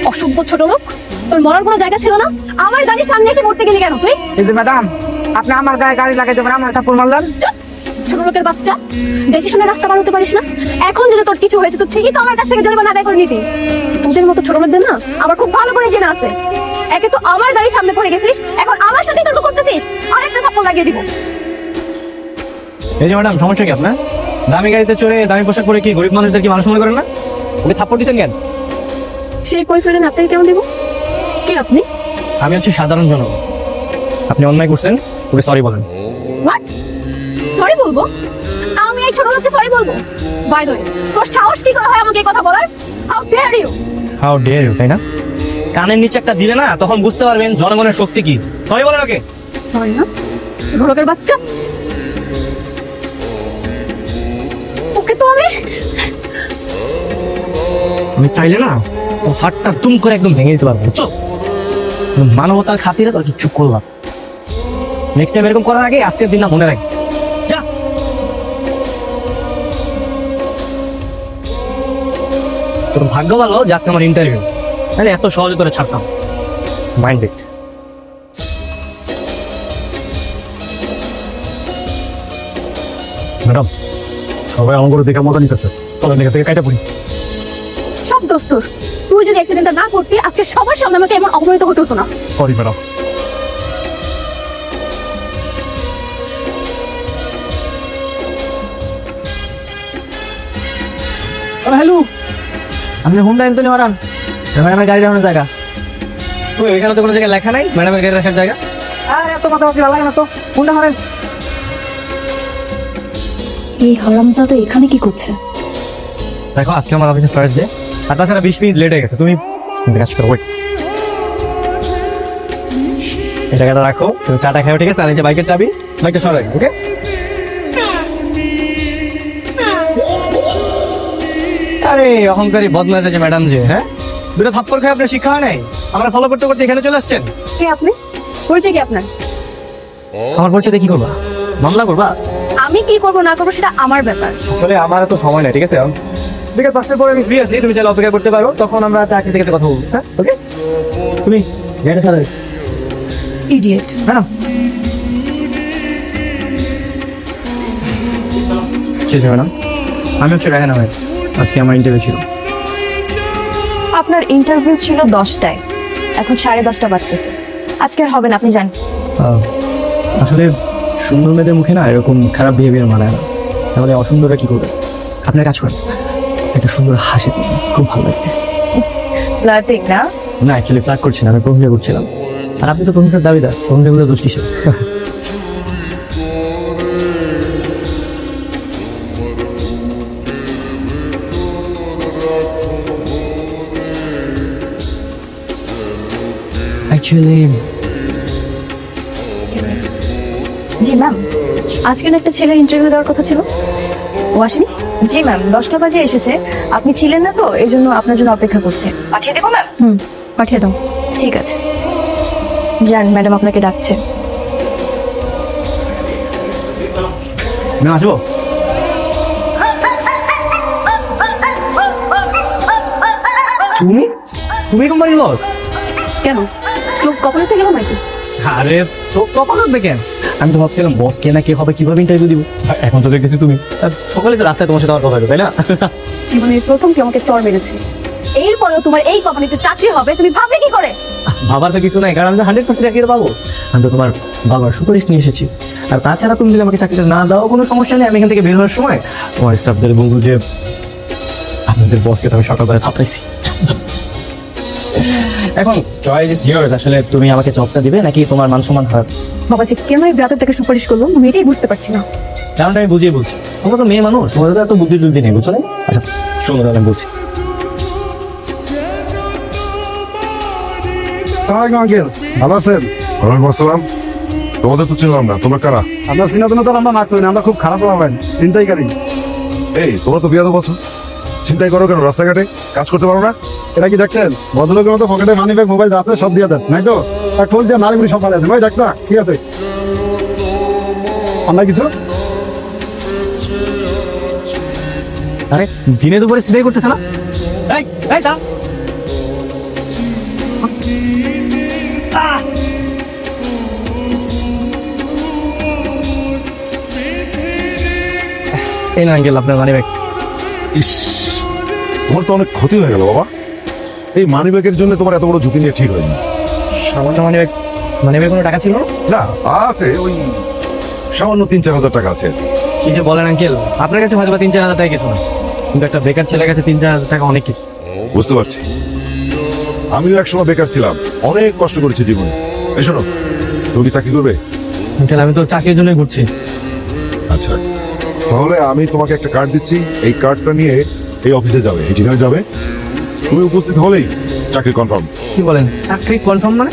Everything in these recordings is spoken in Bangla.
অসভ্য ছোট লোক, তোর মরার কোনো জায়গা ছিল না? আমার গাড়ির সামনে এসে মরতে গেলি কেন তুই? এই যে ম্যাডাম, আপনি আমার গায়ে গাড়ি লাগাই দেবেন, আমার থাপ্পড় মারলেন। চুপ! ছোট লোকের বাচ্চা, দেখে শুনে রাস্তা পার হতে পারিস না? এখন যদি তোর কিছু হয়েছে তো ঠিকই তো আমার কাছ থেকে জরিমানা আদায় করে নিতি। তোদের মতো ছোট লোকদের না আমার খুব ভালো করে জেনে আছে। একে তো আমার গাড়ির সামনে পড়ে গেছিস, এখন আমার সাথেই তর্ক করতেছিস। আরেকটা থাপ্পড় লাগিয়ে দিব। এই যে ম্যাডাম, সমস্যা কি আপনার? দামি গাড়িতে চড়ে দামি পোশাক পরে কি গরিব মানুষদের কি মানুষ মনে করেন না? ওকে থাপ্পড় দিচ্ছেন কেন? সেই কই ফেলেন, আপনাকে কেমন দিব? কে আপনি? আমি হচ্ছে সাধারণ জনগণ। আপনি অন্যায় করছেন, ওকে সরি বলেন। হোয়াট? সরি বলবো? আমি এই ছোট লোককে সরি বলবো? বাই দ্য ওয়ে, তোর সাহস কি করে হয় আমাকে এই কথা বলার? How dare you! How dare you, তাই না? কানের নিচে একটা দিলে না, তখন বুঝতে পারবেন জনগণের শক্তি কি। সরি বলেন ওকে। সরি না? ছোট লোকের বাচ্চা, ওকে তো আমি চাইলে না ও হাতটা তুম করে একদম ভেঙে দিতে পারবো। চল, মানবতার খাতিরে তোর কিচ্ছু করলাম। নেক্সট টাইম এরকম করার আগে আজকের দিন না মনে রাখি। যা। তোর ভাগ্য ভালো যে আজকে আমার ইন্টারভিউ, তাহলে এত সহজে করে ছাড়তাম। Mind it. ম্যাডাম, সবাই আমার করে দেখে মজা নিতেছে, চলেন এখান থেকে কাইটা পড়ি। সব দোস্তর। তুই যদি অ্যাক্সিডেন্টটা না করতি আজকে সবার সামনে আমাকে এমন অপমানিত হতে হতো না। Sorry madam. হ্যালো, আমি হুন্ডা এন্টনি মারান। ম্যাডামের গাড়ি রাখানোর জায়গা। ওই এখানে তো কোনো জায়গায় লেখা নাই ম্যাডামের গাড়ি রাখার জায়গা। আরে এত কথা বাকি লাগে না তো, কোনটা মারেন? এই হারামজাদা এখানে কি করছে? দেখো, আজকে আমার অফিসে ফার্স্ট ডে, আর তাছাড়া 20 মিনিট লেট হয়ে গেছে। তুমি কাজ করো, ওয়েট। এই টাকাটা রাখো, তুমি চাটা খাও, ঠিক আছে? আর এই যে বাইকের চাবি, বাইকটা সরাই, ওকে? আরে অহংকারী বদমাশ আছে ম্যাডাম যে, হ্যাঁ? দুটো থাপ্পড় খাই আপনার শিক্ষা হয় নাই? আমরা ফলো করতে করতে এখানে চলে আসছেন। কে আপনি? পরিচয় কি আপনার? আমার পরিচয় দিয়ে কি করবা? মামলা করবা? আমি কি করবো না করবো সেটা আমার ব্যাপার। আসলে আমার তো সময় নাই, ঠিক আছে? বিকেল 5টার পরে আমি ফ্রি আছি, তুমি চাইলে অপেক্ষা করতে পারো, তখন আমরা চাকরি থেকে কথা বলবো, হ্যাঁ? ওকে? তুমি গাড়িটা সাথে ইডিয়েট। ম্যাডাম ঠিক আছে ম্যাডাম, আমি হচ্ছে রায়হান আহমেদ। আজকে আমার ইন্টারভিউ ছিল। আপনার ইন্টারভিউ ছিল 10টায়, এখন 10:30 বাজতেছে। আজকে আর হবে না, আপনি জানেন। আসলে সুন্দর মেয়েদের মুখে না এরকম খারাপ বিহেভিয়ার মানায় না, তাহলে অসুন্দররা কি করবে? আপনার কাজ করেন, একটা সুন্দর হাসি দিন, খুব ভালো লাগবে। ফ্লার্টিং না? না, অ্যাকচুয়ালি ফ্লার্ট করছি না, আমি প্রশংসা করছিলাম। আর আপনি তো প্রশংসার দাবিদার, প্রশংসাগুলো দোষ কিসের? অ্যাকচুয়ালি জি ম্যাম, আজকে না একটা ছেলের ইন্টারভিউ দেওয়ার কথা ছিল, ও আসেনি। জি ম্যাম, 10টা বাজে এসেছে, আপনি ছিলেন না তো এই জন্য আপনার জন্য অপেক্ষা করছে। পাঠিয়ে দেবো ম্যাম? পাঠিয়ে দাও। ঠিক আছে, যান, ম্যাডাম আপনাকে ডাকছে। না আসবো। তুমি তুমি কোম্পানি লস? কেন, চোখ কপালে থেকে গেল নাকি? আরে চোখ কপাল হবে কেন? আমি তো ভাবছিলাম বস কে না কে হবে, কিভাবে ইন্টারভিউ দিব। এখন তো দেখেছি তুমি। আর সকালে তো রাস্তায় তোমার সাথে আমার কথা হলো, তাই না? জীবনে প্রথম কেউ আমাকে চড় মেরেছে, এরপরেও তোমার এই কোম্পানিতে চাকরি হবে তুমি ভাবলে কি করে? ভাবার তো কিছু নাই, কারণ আমি তো 100% চাকরি পাবো। আমি তো তোমার বাবার সুপারিশ নিয়ে এসেছি। আর তাছাড়া তুমি যদি আমাকে চাকরিটা না দাও কোনো সমস্যা নেই, আমি এখান থেকে বের হওয়ার সময় তোমার স্টাফদের বলবো যে আপনাদের বসকে তো আমি সকালবেলা থাপড়াইছি। এখন চয়েস ইজ ইয়ার্স, আসলে তুমি আমাকে জবটা দিবে নাকি তোমার মান সম্মান হার? বাবা যে কেন এই ব্রাদার তাকে সুপারিশ করলো আমি এটাই বুঝতে পারছি না। কারণটা আমি বুঝিয়ে বলছি, তোমরা তো মেয়ে মানুষ, তোমাদের তো এত বুদ্ধির যুদ্ধি নেই, বুঝছো না? আচ্ছা শোনো, তাহলে আমি বলছি। আঙ্কেল, ভালো আছেন? ওয়ালাইকুম আসসালাম। তোমাদের তো চিনলাম না, তোমরা কারা? আমরা সিনাতন তো আমরা মাছ না, আমরা খুব খারাপ হবেন চিন্তাইকারী। এই তোমরা তো বিয়াদব আছো, চিন্তাই করো কেন? রাস্তাঘাটে কাজ করতে পারো না? এটা কি দেখছেন? ভদ্রলোকের মতো পকেটে মানি ব্যাগ মোবাইল আছে, সব দিয়ে দেন নাই তো? এক ফোন দিয়ে নারীগুলি সব ভালো আছে ভাই, দেখ না ঠিক আছে? আমরা কিছু আরে দিনে দুপুরে সিলাই করতেছে না? এই এই দাঁড়া। এই না আঙ্কেল আপনার মানি ব্যাগ। ইস, তোমার তো অনেক ক্ষতি হয়ে গেল বাবা। এই মানি ব্যাগের জন্য তোমার এত বড় ঝুঁকি নিয়ে ঠিক হয়নি। সামান্য মানি ব্যাগ, মানি ব্যাগ কোনো টাকা ছিল না? না, আছে ওই সামান্য 3-4 হাজার টাকা আছে। কি যে বলেন আঙ্কেল, আপনার কাছে হয়তো 3-4 হাজার টাকা কিছু না, কিন্তু একটা বেকার ছেলের কাছে 3-4 হাজার টাকা অনেক কিছু। বুঝতে পারছি, আমিও একসময় বেকার ছিলাম, অনেক কষ্ট করেছি জীবনে। এই শোনো, তুমি কি চাকরি করবে? আঙ্কেল আমি তো চাকরির জন্যই ঘুরছি। আচ্ছা, তাহলে আমি তোমাকে একটা কার্ড দিচ্ছি, এই কার্ডটা নিয়ে এই অফিসে যাবে, এই ঠিকানায় যাবে। তুমি উপস্থিত হলেই চাকরি কনফার্ম। কি বলেন, চাকরি কনফার্ম মানে?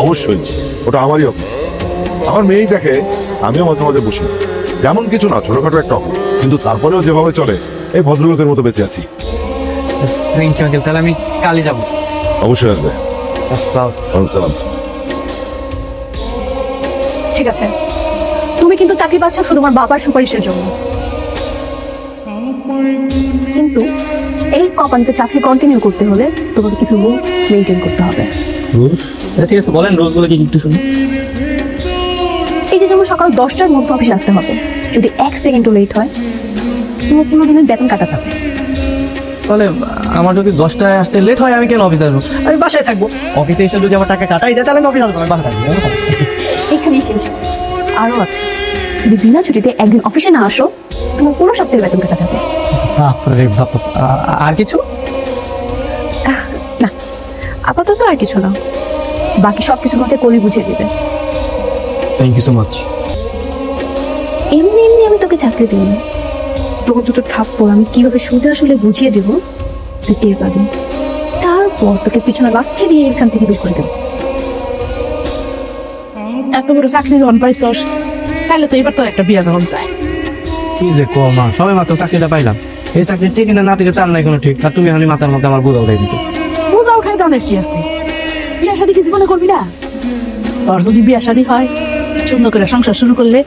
অবশ্যই, ওটা আমারই অফিস। আমার মেয়েই দেখে, আমিও মাঝে মাঝে বসি। তেমন কিছু না, ছোটখাটো একটা অফিস, কিন্তু তারপরেও যেভাবে চলে এই ভদ্রলোকের মতো বেঁচে আছি। থ্যাংক ইউ আঙ্কেল, তাহলে আমি কালই যাবো। অবশ্যই আসবে। ওয়ালাইকুম সালাম। ঠিক আছে, তুমি কিন্তু চাকরি পাচ্ছ শুধু আমার বাবার সুপারিশের জন্য, কিন্তু এই কোম্পানিতে চাকরি কন্টিনিউ করতে হলে তোমাকে কিছু রুল মেনটেন করতে হবে। রুলস? ঠিক আছে বলেন, রুলসগুলো কি একটু শুনি। এই যে যেমন সকাল 10টার মধ্যে অফিসে আসতে হবে, যদি 1 সেকেন্ডও লেট হয় তোমার 15 দিনের বেতন কাটা যাবে। তাহলে আমার যদি 10টায় আসতে লেট হয়, আমি কেন অফিসে আসবো? আমি বাসায় থাকবো। অফিসে এসে যদি আমার টাকা কাটাই যায়, তাহলে আমি অফিসে আসবো না, বাসায় থাকবো। এখানেই শেষ, আরো আছে। যদি বিনা ছুটিতে একদিন অফিসে না আসো, তোমার পুরো সপ্তাহের বেতন কাটা যাবে। বাপরে বাপ। আর কিছু? না, আপাতত আর কিছু না, বাকি সবকিছু তোমাকে কলি বুঝিয়ে দিবে। Thank you so much. এমনি এমনি আমি তোকে চাকরি দিই না, তোকে দুটো থাপ্পড় আমি কিভাবে সুদে আসলে বুঝিয়ে দেবো তুই টের পাবি। তারপর তোকে পিছনে লাথি দিয়ে এখান থেকে বের করে দেবো। এত বড় চাকরি যখন পাইছস, তাহলে তো এবার তো একটা বিয়া যখন চাই। কি যে কো মা, সবাই মাত্র চাকরিটা পাইলাম। এই চাকরি ঠিক না না থেকে তার নাই কোনো ঠিক। আর তুমি আমি মাথার মধ্যে আমার বোঝা উঠাই দিতে। বোঝা উঠাই তো অনেক কি আছে, বিয়া শাদী কি জীবনে করবি না? তোর যদি বিয়া শাদী হয়, সুন্দর করে সংসার শুরু করলে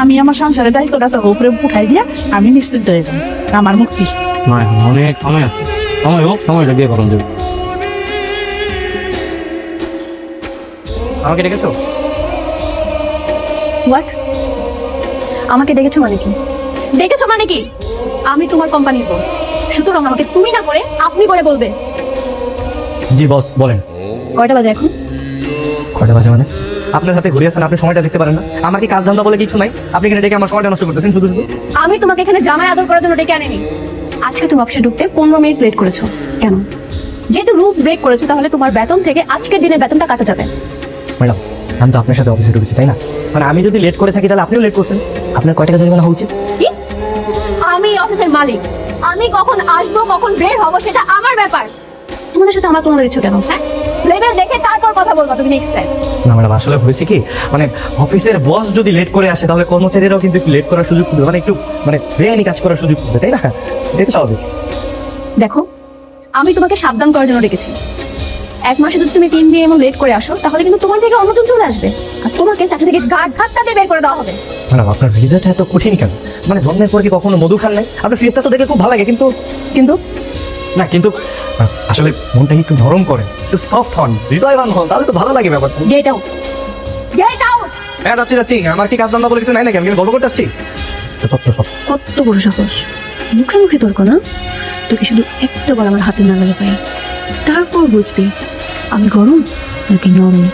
আমি আমার সংসারের দায়িত্বটা তোর উপরে উঠাই দিয়া আমি নিশ্চিন্ত হয়ে যাবো, আমার মুক্তি। না, এখন অনেক সময় আছে, সময় হোক, সময়টা দিয়ে করুন যাবে। আমাকে ডেকেছো? হোয়াট? আমাকে ডেকেছো মানে কি? ডেকেছো মানে কি? আমি তোমার কোম্পানির বস, সুতরাং আমাকে তুমি না করে আপনি করে বলবে। জি বস, বলেন। কয়টা বাজে এখন? কয়টা বাজে মানে? আপনার সাথে ঘুরে আসেন, আপনি সময়টা দেখতে পারেন না? আমাকে কাজ ধান্দা বলে কিছু নাই, আপনি এখানে ডেকে আমার সময়টা নষ্ট করতেছেন শুধু শুধু। আমি তোমাকে এখানে জামাই আদর করার জন্য ডেকে আনিনি। আজকে তুমি অফিসে ঢুকতে 15 মিনিট লেট করেছো, কেন? যেহেতু রুলস ব্রেক করেছো, তাহলে তোমার বেতন থেকে আজকের দিনের বেতনটা কাটা যাবে। ম্যাডাম, আমি তো আপনার সাথে অফিসে ঢুকেছি, তাই না? মানে আমি যদি লেট করে থাকি, তাহলে আপনিও লেট করছেন, আপনার কয় টাকা জরিমানা হওয়া উচিত? কি? আমি অফিসের মালিক, আমি কখন আসবো কখন বের হবো সেটা আমার ব্যাপার। তোমাদের সাথে আমার তুলনা দিচ্ছ কেন? হ্যাঁ, লেভেল দেখে তারপর কথা বলবা তুমি নেক্সট টাইম। না ম্যাডাম, আসলে হয়েছে কি, মানে অফিসের বস যদি লেট করে আসে, তাহলে কর্মচারীরাও কিন্তু একটু লেট করার সুযোগ পাবে, মানে একটু মানে বেআইনি কাজ করার সুযোগ পাবে, তাই না? এটা তো স্বাভাবিক। দেখো, আমি তোমাকে সাবধান করার জন্য ডেকেছি। 1 মাসে যদি তুমি 3 দিন এমন লেট করে আসো, তাহলে কিন্তু তোমার জায়গায় অন্যজন চলে আসবে, আর তোমাকে চাকরি থেকে গার্ড ধাক্কা দিয়ে বের করে দেওয়া হবে। ম্যাডাম, আপনার হৃদয়টা এত কঠিন কেন? মানে জন্মের পর কি কখনো মধু খান নাই? আপনার ফেসটা তো দেখে খুব ভালো লাগে, কিন্তু কিন্তু না, কিন্তু আসলে মনটা একটু নরম করেন, একটু সফট হন, হৃদয়বান হন, তাহলে তো ভালো লাগে ব্যাপারটা। Get out, get out. হ্যাঁ, যাচ্ছি যাচ্ছি। আমার কি কাজ ধান্দা বলে কিছু নাই নাকি? আমি গল্প করতে আসছি। কত বড় সাহস, মুখে মুখে তর্ক না? তোকে শুধু একটা বার আমার হাতে নাগালে পাই, তারপর বুঝবি আমি গরম নাকি নরম।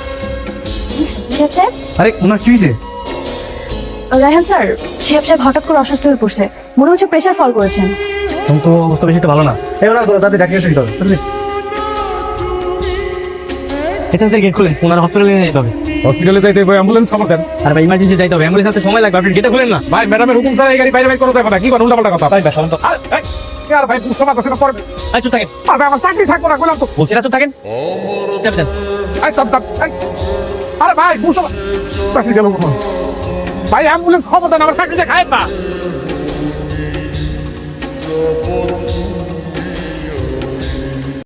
আরে ওনার কি হয়েছে? রায়হান স্যার, শিহাব সাহেব হঠাৎ করে অসুস্থ হয়ে পড়ছে, মনে হচ্ছে প্রেশার ফল করেছেন। তখন তো অবস্থা বেশি একটা ভালো না। এই ওনার তাদের ডাক্তার দিতে হবে, বুঝলি? এটা গেট খুলেন, ওনার হসপিটালে নিয়ে যেতে হবে। হসপিটালে যাইতে হবে, অ্যাম্বুলেন্স খবর দেন। আর ভাই ইমার্জেন্সি যাইতে হবে, অ্যাম্বুলেন্স আসতে সময় লাগবে, আপনি গেটে খুলেন না। ভাই ম্যাডামের হুকুম ছাড়া এই গাড়ি বাইরে বাইরে করতে হবে না, কি করেন উল্টাপাল্টা কথা। তাই শান্ত। আর ভাই বুঝতে পারতেছি না পরে। আই চুপ থাকেন, আর ভাই আমার চাকরি থাকবো না বললাম তো। বলছি না চুপ থাকেন। যাবে যান। এই সব আরে ভাই বুঝতে চাকরি গেল কখন? ভাই অ্যাম্বুলেন্স খবর দেন, আমার চাকরিটা খায় না।